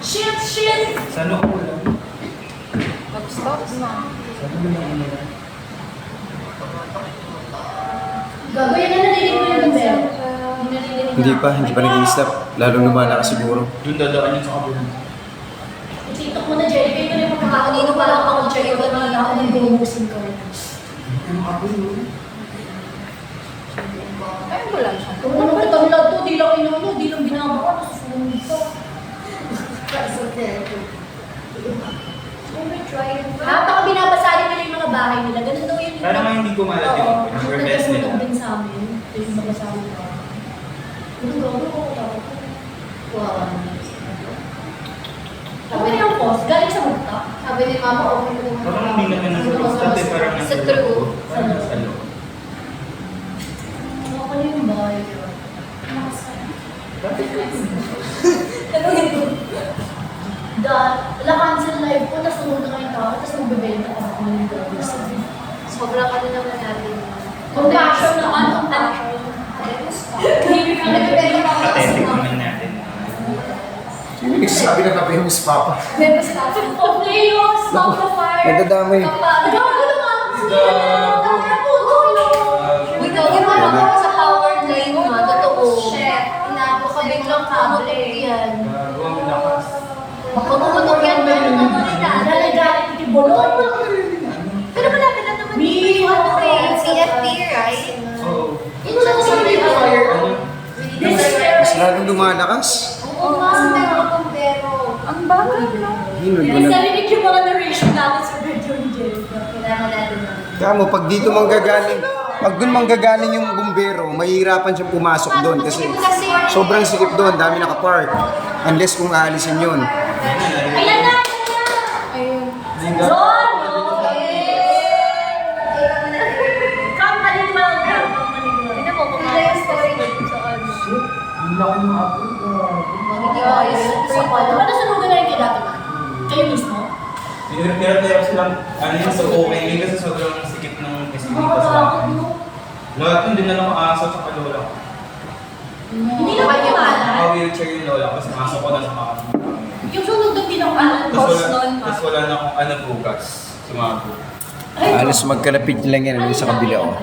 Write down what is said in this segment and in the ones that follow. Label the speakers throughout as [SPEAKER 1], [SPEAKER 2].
[SPEAKER 1] Shit!
[SPEAKER 2] Sana ko lang.
[SPEAKER 1] Stop na.
[SPEAKER 3] Gagawin na narinig mo yung bell.
[SPEAKER 4] Hindi pa nag-i-stop. Lalong lumalakas siguro.
[SPEAKER 2] Doon dadaan yun sa kabila.
[SPEAKER 3] TikTok mo na, Jerry. Kayo na yung makakakanino pa lang ako, Jerry. Wala na ako ng bumusin ko.
[SPEAKER 1] Ayun mo lang siya.
[SPEAKER 3] Kung ano ba lang to, di lang inuno, di lang binabaka, nasusunod ka. Habang binabasali nila yung mga bahay nila, ganun daw yun.
[SPEAKER 2] Para nga hindi kumalat yung request nila.
[SPEAKER 3] Nagkasunog din sa amin. Yung mga basali ka. Ano gawin ko? Wow. Sabi niya yung post, galing sa multa. Sabi ni Mama, okay ko naman.
[SPEAKER 2] Parang hindi naman nasa dati, parang
[SPEAKER 1] Sa true.
[SPEAKER 2] Sa loob.
[SPEAKER 3] Ako na yung bahay.
[SPEAKER 2] Bakit ka?
[SPEAKER 3] Ano yun? Wala cancel live ko, tapos sumunod na kayong tao, tapos magbibenta ka ako ng dollars.
[SPEAKER 1] Sobrang ano naman natin.
[SPEAKER 3] Compassion naman, compassion. Hindi ka nagbibenta ka ako.
[SPEAKER 2] Pathetic naman natin.
[SPEAKER 4] Sino nagsasabi na kape yung papa?
[SPEAKER 3] Bebas ka. Of Leos, Stop the Fire.
[SPEAKER 4] Nadadamay.
[SPEAKER 3] Gago naman.
[SPEAKER 1] Uy, gawin mo ako sa power line mo, totoo.
[SPEAKER 3] Shit, inabo ko biglang kable.
[SPEAKER 1] Yan.
[SPEAKER 2] Gago ang lakas.
[SPEAKER 1] Pumutok yan, meron na rin na.
[SPEAKER 3] Nalagalit yung bolon.
[SPEAKER 1] Pero malapit na naman
[SPEAKER 3] Mii,
[SPEAKER 1] ano
[SPEAKER 3] ano
[SPEAKER 1] eh,
[SPEAKER 3] eh,
[SPEAKER 1] CFP, right?
[SPEAKER 2] Oo.
[SPEAKER 3] Ito lang sa fire.
[SPEAKER 2] Ano?
[SPEAKER 3] This is
[SPEAKER 4] Mas lalong lumalakas.
[SPEAKER 3] Oo, mas pero.
[SPEAKER 1] Ang bagal, no?
[SPEAKER 4] Hinod mo
[SPEAKER 3] Hindi
[SPEAKER 4] na.
[SPEAKER 3] narinig yung mga narration natin sa Virgin Angelica. Kailangan natin na.
[SPEAKER 4] Kamo, pag dito manggagaling, pag dun manggagaling yung bumbero, mahihirapan siyang pumasok doon kasi sobrang sikip doon, dami nakapark. Unless kung aalisin yun.
[SPEAKER 3] Ayan na!
[SPEAKER 1] Ayun.
[SPEAKER 3] Zon! Come, Maniguel!
[SPEAKER 1] Hindi mo, kung ano yung story dito sa ano.
[SPEAKER 2] Ang laki ng apple.
[SPEAKER 3] Ano sunugan na rin kayo dati ba? Kayo mismo?
[SPEAKER 2] Pinirap silang ano yun sa okay kasi sobrang sikip ng festivitas sa akin. Lahat yun din na lang aasal sa kalola ko.
[SPEAKER 3] Hindi naman yung ala.
[SPEAKER 2] Naka-wheelchair yung lola ko kasi masok ko na sa mga
[SPEAKER 3] Yung sunog doon din ako ala.
[SPEAKER 2] Tapos wala na akong ano bukas. Sumago.
[SPEAKER 4] Halos magkalapit lang yan sa kabila. Oh.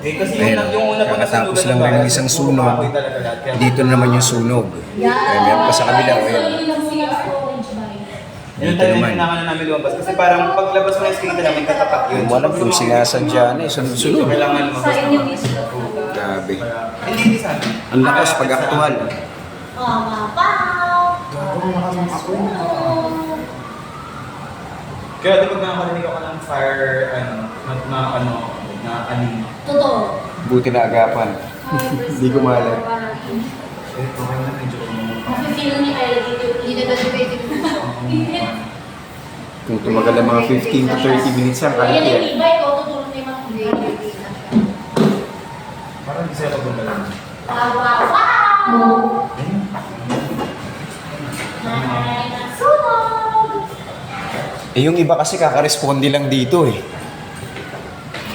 [SPEAKER 2] Eh kasi
[SPEAKER 4] Ayun,
[SPEAKER 2] yung una po na
[SPEAKER 4] kakatapos
[SPEAKER 2] sunugan
[SPEAKER 4] lang
[SPEAKER 2] ng
[SPEAKER 4] rin ng
[SPEAKER 2] bahay,
[SPEAKER 4] isang
[SPEAKER 2] puro
[SPEAKER 4] sunog.
[SPEAKER 2] kahoy talaga lahat. Kaya-
[SPEAKER 4] Dito na naman yung sunog. Ay, meron pa sa kabila. Oh, yan.
[SPEAKER 2] Yun tayo yung kailangan namin lumabas kasi parang paglabas mo ng skate namin katapat yun.
[SPEAKER 4] Wala kung sinasadya na eh,
[SPEAKER 2] So
[SPEAKER 4] sunod-sunod.
[SPEAKER 2] kailangan lumabas
[SPEAKER 1] Sa inyo mismo.
[SPEAKER 4] Grabe.
[SPEAKER 2] Hindi, hindi sa amin.
[SPEAKER 4] Ang lakas pag aktual.
[SPEAKER 2] Kaya di pag nakakarinig ako ng fire, na aning.
[SPEAKER 3] Totoo.
[SPEAKER 4] Buti na agapan. Hindi ko mahalap.
[SPEAKER 2] Eh, okay na medyo
[SPEAKER 3] Mafe-feel ni Kyle dito.
[SPEAKER 1] Hindi na graduate
[SPEAKER 4] Kung tumagal ng mga 15 to 30 minutes lang, kahit
[SPEAKER 3] Ayan yung
[SPEAKER 4] yan.
[SPEAKER 3] e-bike ko, tutulong na yung mga e-bike.
[SPEAKER 2] parang di sila pagbumalan.
[SPEAKER 3] Wow! Nasunog!
[SPEAKER 4] Eh yung iba kasi kakaresponde lang dito eh.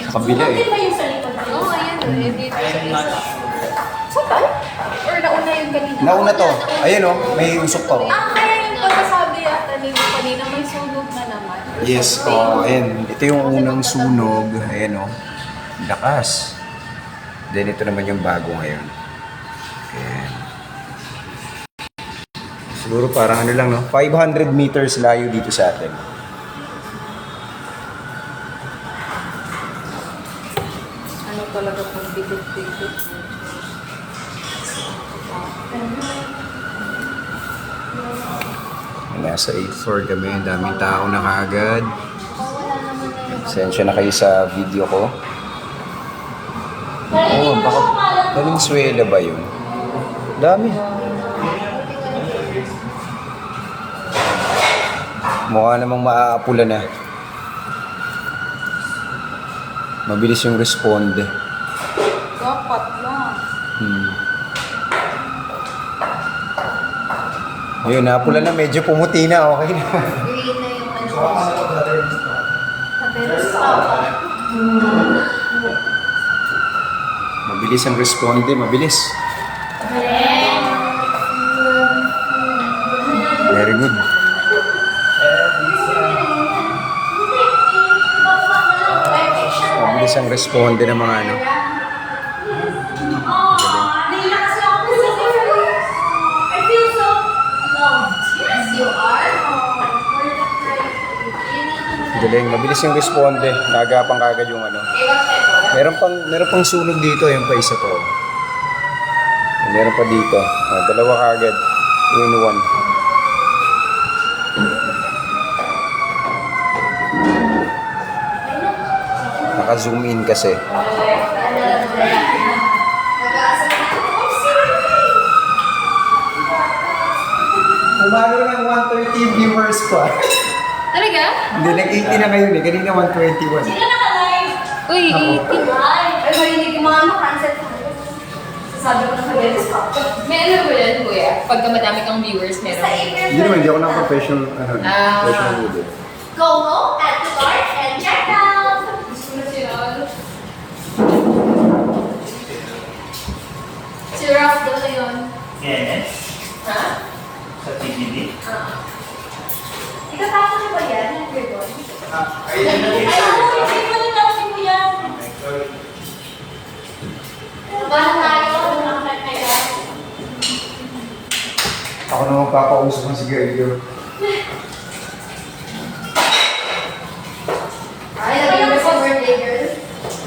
[SPEAKER 4] Sa kabila
[SPEAKER 3] Sunog din
[SPEAKER 4] eh.
[SPEAKER 3] ba yung sa likod?
[SPEAKER 1] Oo, ayun. Dito sa
[SPEAKER 2] I'm not
[SPEAKER 1] isa.
[SPEAKER 2] sure.
[SPEAKER 1] Saan ba? Or nauna yung kanina?
[SPEAKER 4] Nauna to. Ayun oh, may usok pa oh.
[SPEAKER 1] Kaya yung pagkasabi yata nila kanina, may sunog na naman.
[SPEAKER 4] Yes, oh, ayan. Ito yung unang sunog. Ayan oh. Lakas. Then ito naman yung bago ngayon. Ayan. Siguro parang ano lang no, 500 meters layo dito sa atin.
[SPEAKER 1] Ano talaga kung bigit-bigit?
[SPEAKER 4] Nasa 8-4 kami, ang daming tao na kaagad. Sensya na kayo sa video ko. Oo, baka Valenzuela ba yun? Dami. Mukha namang maaapula na. Mabilis yung responde.
[SPEAKER 1] Dapat lang.
[SPEAKER 4] Ayun, naapula na. Medyo pumuti na. Okay na.
[SPEAKER 1] Green na yung ano.
[SPEAKER 4] Mabilis ang responde. Mabilis. responde ng mga ano.
[SPEAKER 3] Naiyak kasi ako kasi I feel so loved.
[SPEAKER 1] Yes, you are.
[SPEAKER 4] Galing, mabilis yung responde. Naagapang kagad yung ano. Meron pang sunog dito, yung pa isa to. Meron pa dito. Dalawa kagad. 2 in 1. Naka-zoom in kasi. Umalo ng 130 viewers pa.
[SPEAKER 1] Talaga?
[SPEAKER 4] Hindi, nag-80 na ngayon eh. Kanina 121.
[SPEAKER 3] Sila naka-live.
[SPEAKER 1] Uy,
[SPEAKER 3] Ay, marinig yung mga cancel tayo. Sasabi ko na kagalit sa
[SPEAKER 1] may ano ba yan, kuya? Pagka madami kang viewers,
[SPEAKER 3] Sa
[SPEAKER 1] meron.
[SPEAKER 3] April
[SPEAKER 4] Hindi naman, hindi ako na-professional. Professional video.
[SPEAKER 3] Go home, add to cart, and check out!
[SPEAKER 1] Si Ralph daw na yun.
[SPEAKER 2] Yes.
[SPEAKER 1] Ha?
[SPEAKER 2] Sa TGD.
[SPEAKER 3] Ikatapos niyo ba yan? Yung ribbon?
[SPEAKER 2] Ayun na
[SPEAKER 3] Ay, ako, hindi mo na tapos mo yan. Bahala tayo, lumakad kayo.
[SPEAKER 4] Ako na magpapausap ng sigarilyo.
[SPEAKER 1] Ay, naging mo sa birthday girl.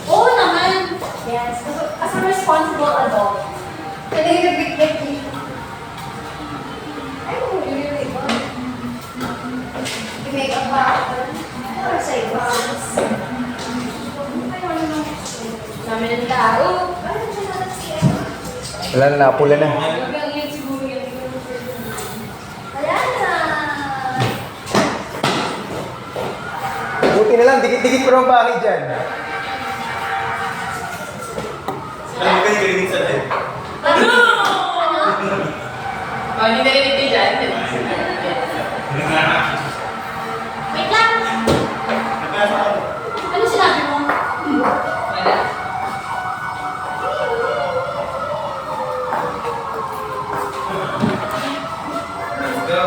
[SPEAKER 3] Oo naman. Yes, as a responsible adult.
[SPEAKER 1] Pwede ka big-big dito.
[SPEAKER 3] Ay, really ribbon.
[SPEAKER 1] I-makeup pa ako. Or sa iba. Namin ang tao.
[SPEAKER 4] Wala na, napula na.
[SPEAKER 1] Hanggang yun siguro yan.
[SPEAKER 3] Wala na.
[SPEAKER 4] Buti na lang, dikit-dikit ko ng bahay dyan.
[SPEAKER 2] Alam mo kasi galing sa live.
[SPEAKER 3] Ano?
[SPEAKER 1] Oh, hindi narinig din dyan.
[SPEAKER 3] Wait lang. Ano sinabi mo?
[SPEAKER 1] Wala.
[SPEAKER 2] Let's go.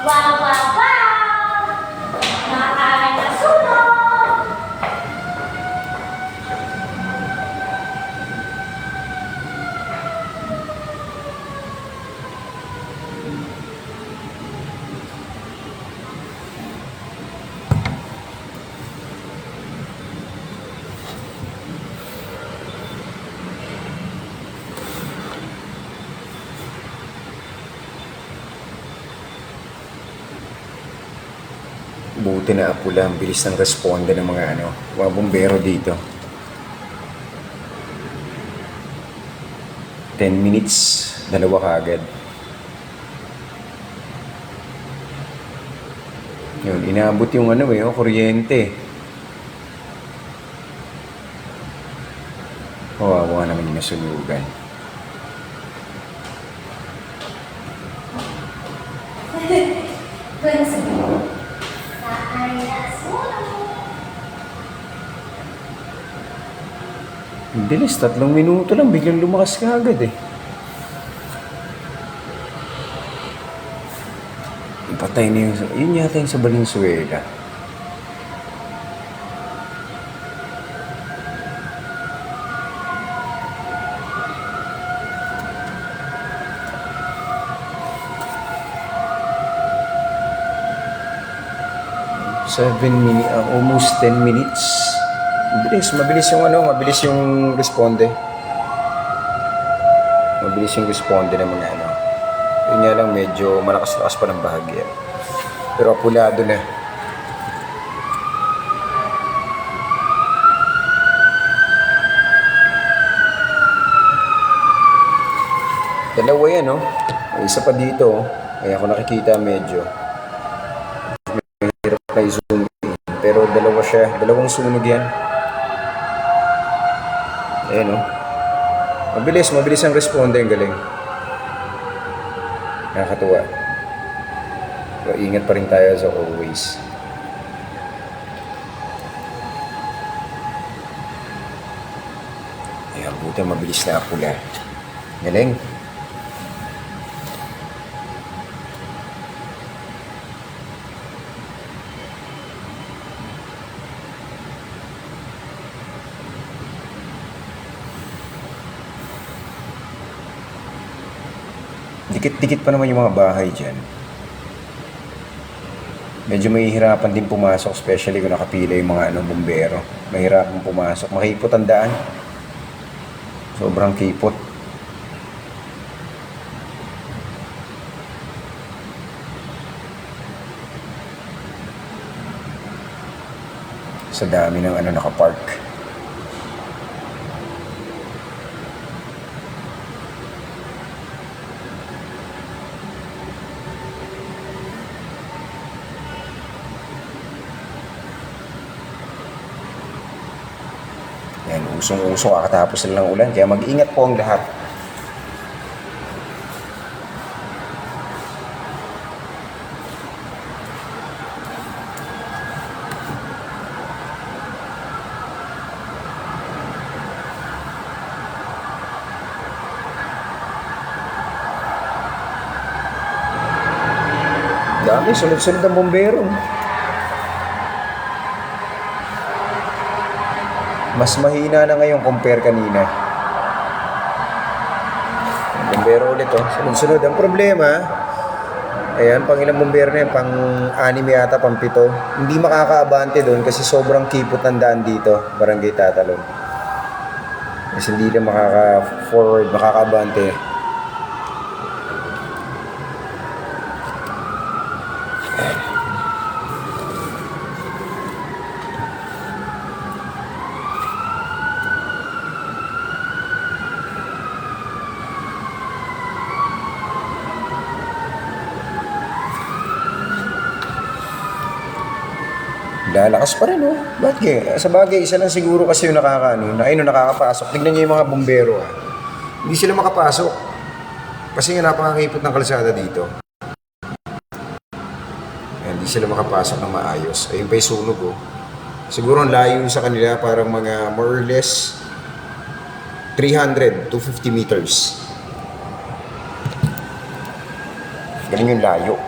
[SPEAKER 3] Wow, wow, wow! Nakakain na sunog!
[SPEAKER 4] Buti na apula, ang bilis ng responde ng mga mga bumbero dito. 10 minutes, dalawa kaagad. Yun, inaabot yung kuryente. Kawawa naman yung nasunugan.
[SPEAKER 3] Nakakain na sunog!
[SPEAKER 4] Ang bilis, 3 minuto lang, biglang lumakas ka agad eh. Patay na yun yata yung sa Valenzuela. Almost 10 minutes. Mabilis yung responde. Mabilis yung responde ng mga Yun nga lang, medyo malakas-lakas pa ng bahagya. Pero apulado na. Dalawa yan, no? May isa pa dito, oh. Kaya ako nakikita medyo. Mahirap na i-zoom in. Pero dalawa siya. Dalawang sunog yan. Ayan, oh. Mabilis ang responde. Ang galing. Nakakatuwa. Pero ingat pa rin tayo as always. Ayan, buti mabilis na apula. Galing. Dikit-dikit pa naman yung mga bahay dyan. Medyo mahihirapan din pumasok, especially kung nakapila yung mga bumbero. Mahirapan pumasok. Makipot ang daan. Sobrang kipot. Sa dami ng nakapark. Yan, usong-uso kakatapos na lang ulan. Kaya mag-ingat po ang lahat. Dami, sunod-sunod ang bombero. Mas mahina na ngayon compare kanina. Bombero ulit sunod-sunod. Ang problema, ayan, pang ilang bombero na yan, pang-6 yata, pang-7. Hindi makakaabante doon kasi sobrang kipot ng daan dito, Barangay Tatalon. Kasi hindi na makaka-forward, makakaabante. Lalakas pa rin, Ba't kaya? Sa bagay, isa lang siguro kasi yung nakakapasok. Tignan niyo yung mga bombero, Hindi sila makapasok. Kasi nga napakakipot ng kalsada dito. Hindi sila makapasok ng maayos. Ayun pa yung sunog, Siguro ang layo sa kanila, parang mga more or less 300 to 50 meters. Ganun yung layo.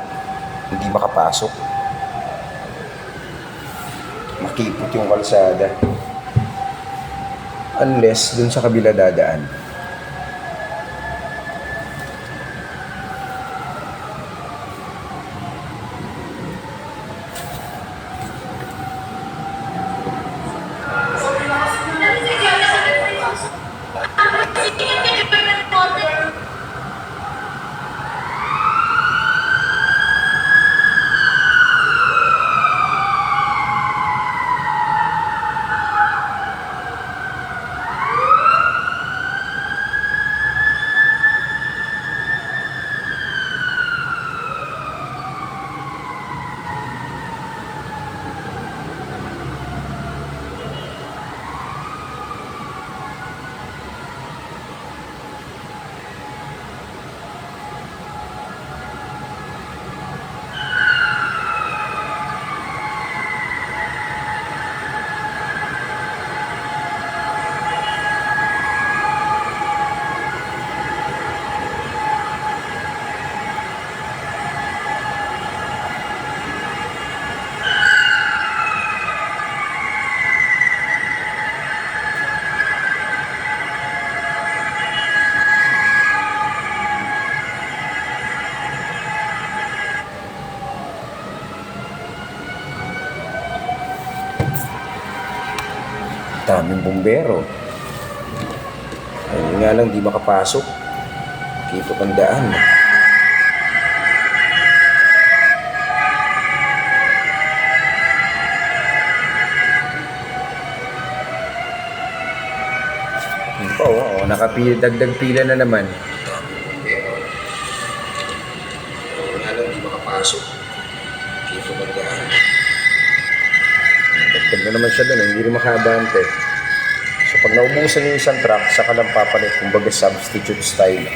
[SPEAKER 4] Hindi makapasok. Makipot yung kalsada. Unless dun sa kabila dadaan. Daming bumbero. Ayun nga lang, di makapasok. Kipot ang daan. Yun pa, dagdag pila na naman. Ayun nga lang, di makapasok. Kipot ang daan. Dagdag na naman siya doon, hindi rin makabante. So pag naubusan yung isang truck, saka lang papalit, kumbaga substitute style.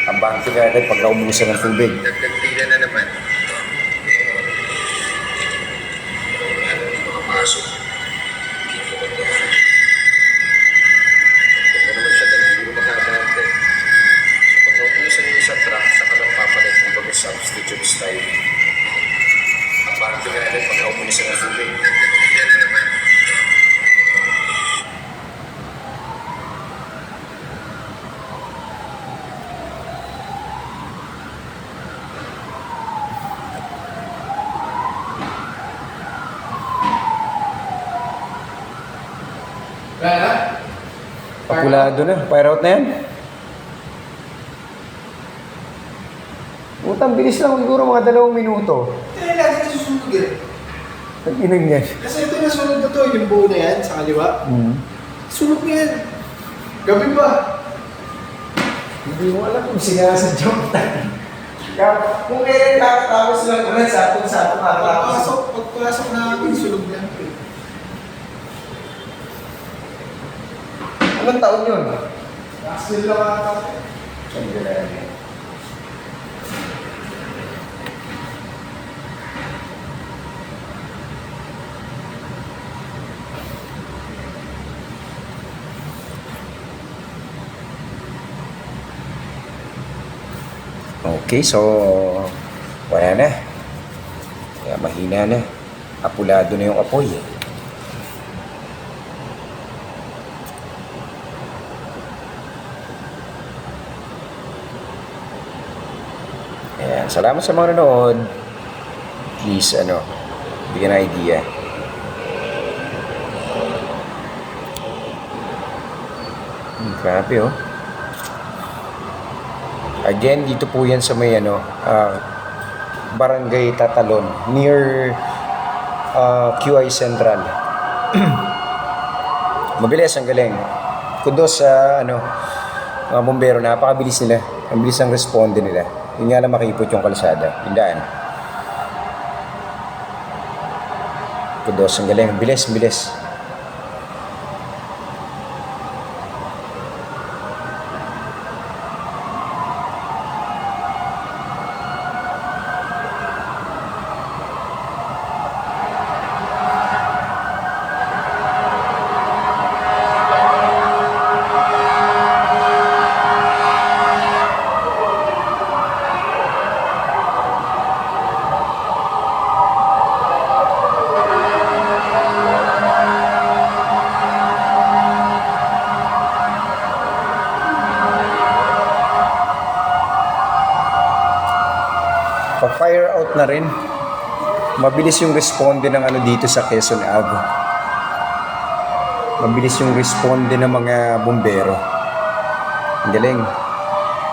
[SPEAKER 4] Ang bante nga agad pag naubusan ng tubig. Dagdag pila na naman. Hindi makapasok. Dagdag na naman siya doon, hindi rin makabante. So pag naubusan yung isang truck, saka lang papalit, kumbaga substitute style. Ang bante nga agad pag naubusan ng tubig. Apulado na. Fire out na yan. Utang, bilis lang. Siguro mga 2 minuto.
[SPEAKER 5] Hindi lagi nasusunog eh.
[SPEAKER 4] Ang inang yan.
[SPEAKER 5] Kasi ito nasunog na to, yung buo na yan sa kaliwa. Sunog na yan. Gabi pa.
[SPEAKER 4] Hindi mo alam kung sinasadya mo tayo. Kung kailan kakatapos lang ulit, sapon-sapon kakatapos.
[SPEAKER 5] Pagpasok namin, sunog na yan.
[SPEAKER 4] Anong taon yun?
[SPEAKER 5] Last year lang ata.
[SPEAKER 4] Okay, so wala na. Kaya mahina na. Apulado na yung apoy eh. Ayan, salamat sa mga nanonood. Please, bigyan na idea. Grabe oh. Again, dito po yan sa may Barangay Tatalon, near QI Central. Mabilis, ang galing. Kudos sa bumbero, napakabilis nila. Ang bilis ang responde nila. Yun nga lang makipot yung kalsada, yung daan. Kudos, ang galing. Bilis, bilis. Pag-fire out na rin, mabilis yung responde ng dito sa Quezon Ave. Mabilis yung responde ng mga bumbero. Ang galing.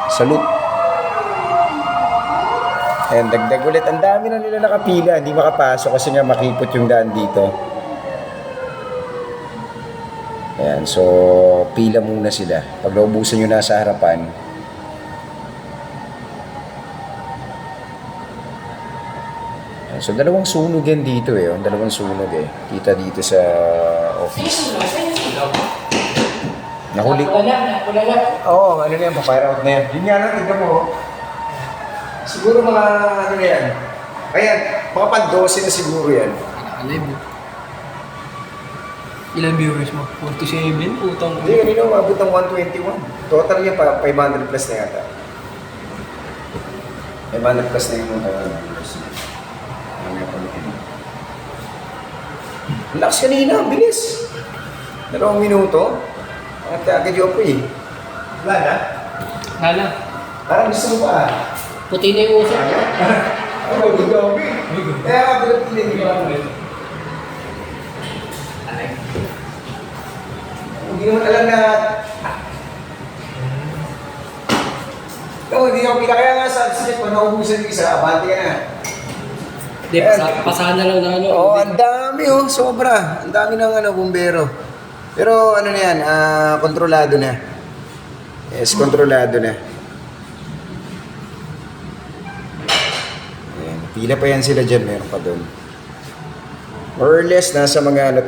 [SPEAKER 4] Salute. Ayan, dagdag ulit. Ang dami na nila nakapila. Hindi makapasok kasi nga makipot yung daan dito. Ayan, so pila muna sila. Pag naubusan nyo na sa harapan, so, 2 sunog yan dito eh. 2 sunog eh. Kita dito sa office. Nahuli. Oo, ano na yan, pa-fire out na yan. Yun nga lang, tignan mo. Siguro mga ano na yan. Ayan, mga pan-12 na siguro yan.
[SPEAKER 6] Alive. Ilan viewers mo? 47? Utang ko.
[SPEAKER 4] Hindi, kanina umabot ng 121. Total yan, 500 plus na yata. 500 plus na yung mga viewers. Ang lakas kanina, ang bilis. 2 minuto. At agad yung apoy. Wala na?
[SPEAKER 6] Hala.
[SPEAKER 4] Parang gusto mo pa.
[SPEAKER 6] Puti na yung usap.
[SPEAKER 4] Ano, good job. Kaya ka pinag-tinig ko lang ulit. Hindi naman alam na... hindi ako pila. Kaya nga sa sige, pag naubusan yung isa, abante ka na.
[SPEAKER 6] Hindi, pasahan na lang na
[SPEAKER 4] Oo, ang dami oh, sobra. Ang dami ng bumbero. Pero ano na yan, kontrolado na. Yes, kontrolado na. Ayan, pila pa yan sila dyan, meron pa doon. More or less, nasa mga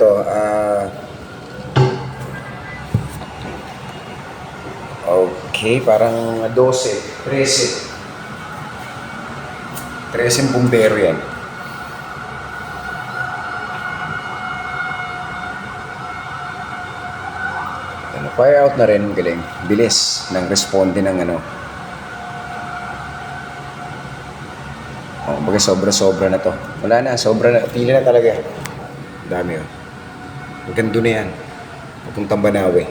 [SPEAKER 4] okay, parang 12, 13. 13 bumbero yan. Fire out na rin, galing. Bilis ng responde ng baga sobra-sobra na to. Wala na, sobra na. Pila na talaga. Dami oh. Maganda na yan. Papuntang Banawe.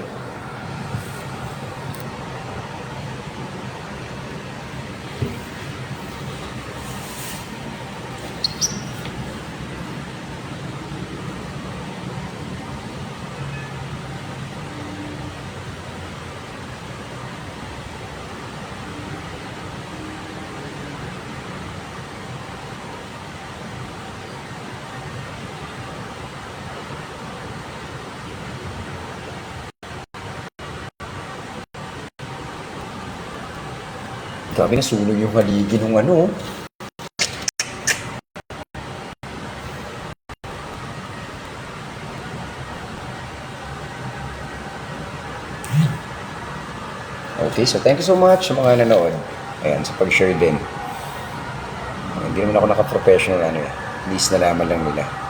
[SPEAKER 4] Grabe na sunog yung haligi ng ano. Okay, so thank you so much sa mga nanood. Ayan, sa pag-share din. Hindi naman ako naka-professional ano eh. At least nalaman lang nila.